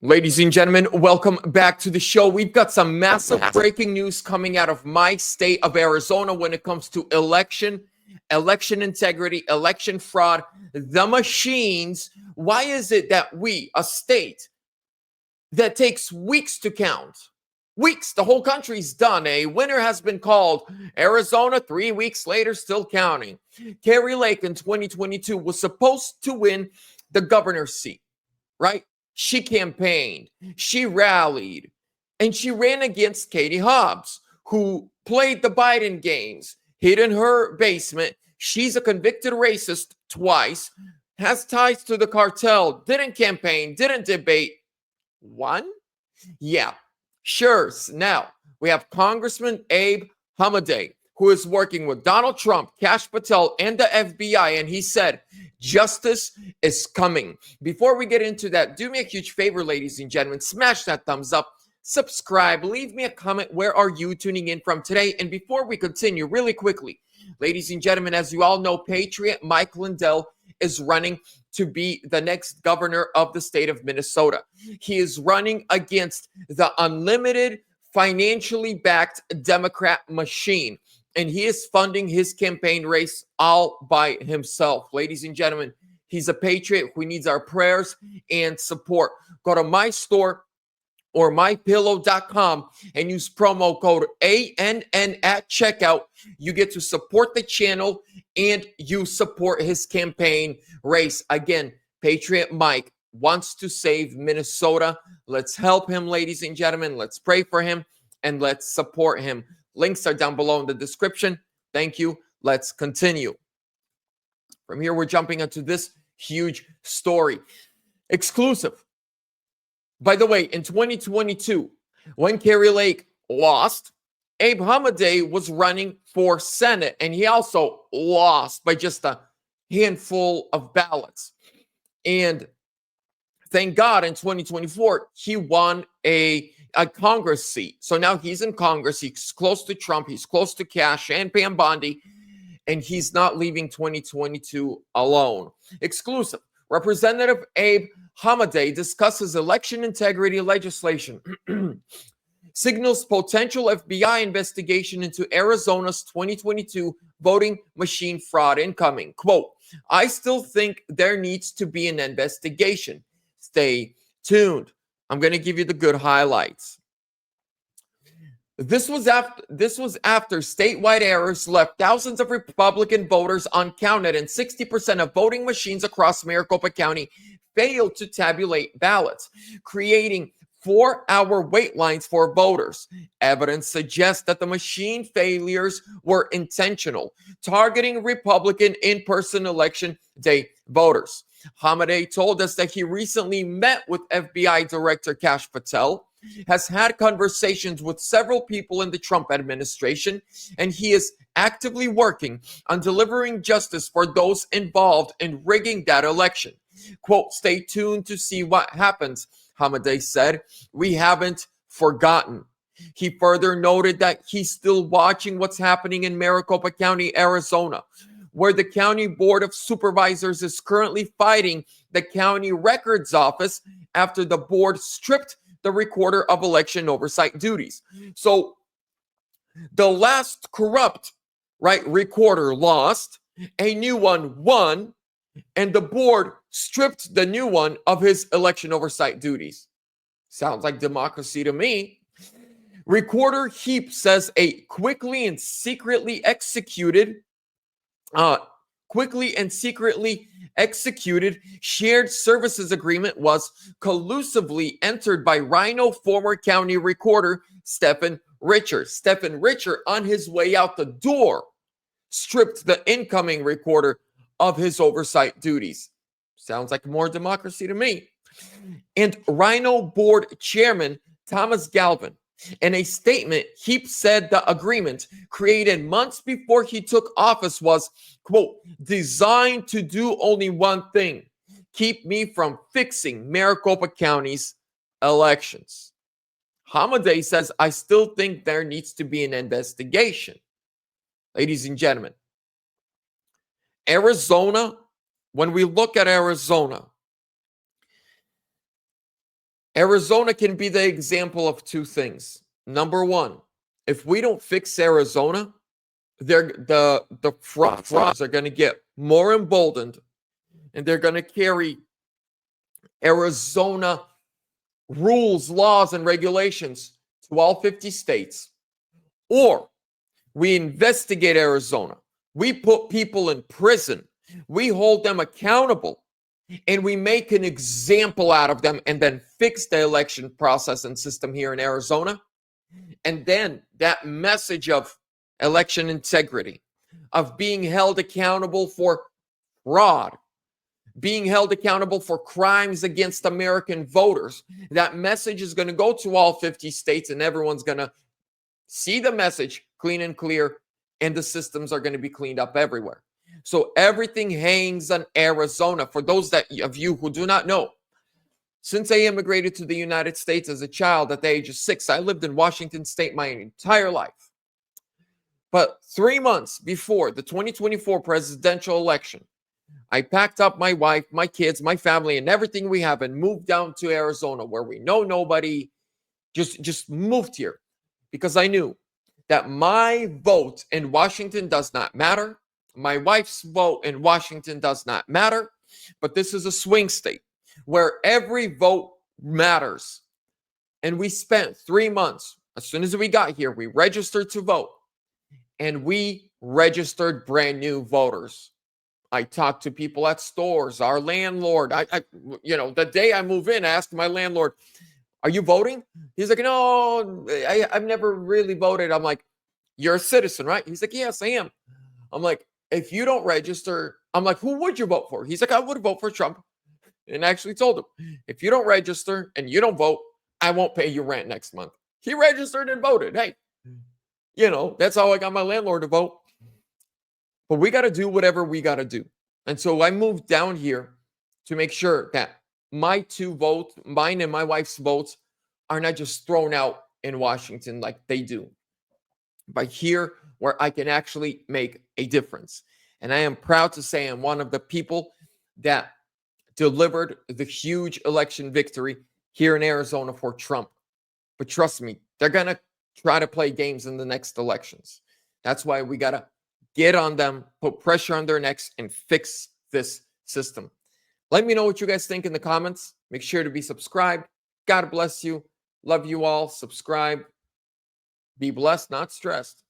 Ladies and gentlemen, welcome back to the show. We've got some massive breaking news coming out of my state of Arizona when it comes to election integrity, election fraud, the machines. Why is it that we, a state that takes weeks to count, weeks, the whole country's done, a winner has been called, Arizona 3 weeks later still counting. Kari Lake in 2022 was supposed to win the governor's seat, right? She campaigned, she rallied, and she ran against Katie Hobbs, who played the Biden games, hid in her basement. She's a convicted racist twice, has ties to the cartel, didn't campaign, didn't debate. Won? Yeah, sure. Now, we have Congressman Abe Hamadeh, who is working with Donald Trump, Kash Patel, and the FBI, and he said, justice is coming. Before we get into that, do me a huge favor, ladies and gentlemen, smash that thumbs up, subscribe, leave me a comment. Where are you tuning in from today? And before we continue, really quickly, ladies and gentlemen, as you all know, Patriot Mike Lindell is running to be the next governor of the state of Minnesota. He is running against the unlimited, financially backed Democrat machine, and he is funding his campaign race all by himself. Ladies and gentlemen, he's a patriot who needs our prayers and support. Go to my store or mypillow.com and use promo code ANN at checkout. You get to support the channel and you support his campaign race. Again, Patriot Mike wants to save Minnesota. Let's help him, ladies and gentlemen. Let's pray for him and let's support him. Links are down below in the description. Thank you. Let's continue. From here, we're jumping into this huge story. Exclusive. By the way, in 2022, when Kari Lake lost, Abe Hamadeh was running for Senate, and he also lost by just a handful of ballots. And thank God in 2024, he won a Congress seat. So now he's in Congress. He's close to Trump. He's close to Kash and Pam Bondi, and he's not leaving 2022 alone. Exclusive. Representative Abe Hamadeh discusses election integrity legislation, signals potential FBI investigation into Arizona's 2022 voting machine fraud incoming. Quote, I still think there needs to be an investigation. Stay tuned. I'm going to give you the good highlights. This was after statewide errors left thousands of Republican voters uncounted, and 60% of voting machines across Maricopa County failed to tabulate ballots, creating 4-hour wait lines for voters. Evidence suggests that the machine failures were intentional, targeting Republican in-person election day voters. Hamadeh told us that he recently met with FBI Director Kash Patel, has had conversations with several people in the Trump administration, and he is actively working on delivering justice for those involved in rigging that election. Quote, stay tuned to see what happens, Hamadeh said. We haven't forgotten. He further noted that he's still watching what's happening in Maricopa County, Arizona, where the County Board of Supervisors is currently fighting the county records office after the board stripped the recorder of election oversight duties. So the last corrupt, recorder lost, a new one won, and the board stripped the new one of his election oversight duties. Sounds like democracy to me. Recorder Heap says a quickly and secretly executed shared services agreement was collusively entered by Rhino former county recorder Stephen Richer. Stephen Richer, on his way out the door, stripped the incoming recorder of his oversight duties. Sounds like more democracy to me. And Rhino board chairman Thomas Galvin, in a statement, Heap said the agreement created months before he took office was, quote, designed to do only one thing, keep me from fixing Maricopa County's elections. Hamadeh says, I still think there needs to be an investigation. Ladies and gentlemen, Arizona, when we look at Arizona, Arizona can be the example of two things. Number one, if we don't fix Arizona, the fraudsters are going to get more emboldened, and they're going to carry Arizona rules, laws, and regulations to all 50 states. Or we investigate Arizona. We put people in prison. We hold them accountable. And we make an example out of them and then fix the election process and system here in Arizona. And then that message of election integrity, of being held accountable for fraud, being held accountable for crimes against American voters, that message is going to go to all 50 states, and everyone's going to see the message clean and clear, and the systems are going to be cleaned up everywhere. So everything hangs on Arizona. For those of you who do not know, since I immigrated to the United States as a child at the age of 6, I lived in Washington State my entire life. But 3 months before the 2024 presidential election, I packed up my wife, my kids, my family, and everything we have and moved down to Arizona, where we know nobody. Just moved here because I knew that my vote in Washington does not matter. My wife's vote in Washington does not matter. But this is a swing state where every vote matters. And we spent 3 months. As soon as we got here, we registered to vote. And we registered brand new voters. I talked to people at stores, our landlord. The day I move in, I asked my landlord, "Are you voting?" He's like, "No, I've never really voted." I'm like, "You're a citizen, right?" He's like, "Yes, I am." I'm like, "If you don't register," I'm like, "Who would you vote for?" He's like, "I would vote for Trump." And I actually told him, "If you don't register and you don't vote, I won't pay you rent next month." He registered and voted. Hey, that's how I got my landlord to vote. But we got to do whatever we got to do. And so I moved down here to make sure that my 2 votes, mine and my wife's votes, are not just thrown out in Washington like they do, but here where I can actually make a difference. And I am proud to say I'm one of the people that delivered the huge election victory here in Arizona for Trump. But trust me, they're going to try to play games in the next elections. That's why we got to get on them, put pressure on their necks, and fix this system. Let me know what you guys think in the comments. Make sure to be subscribed. God bless you. Love you all. Subscribe. Be blessed, not stressed.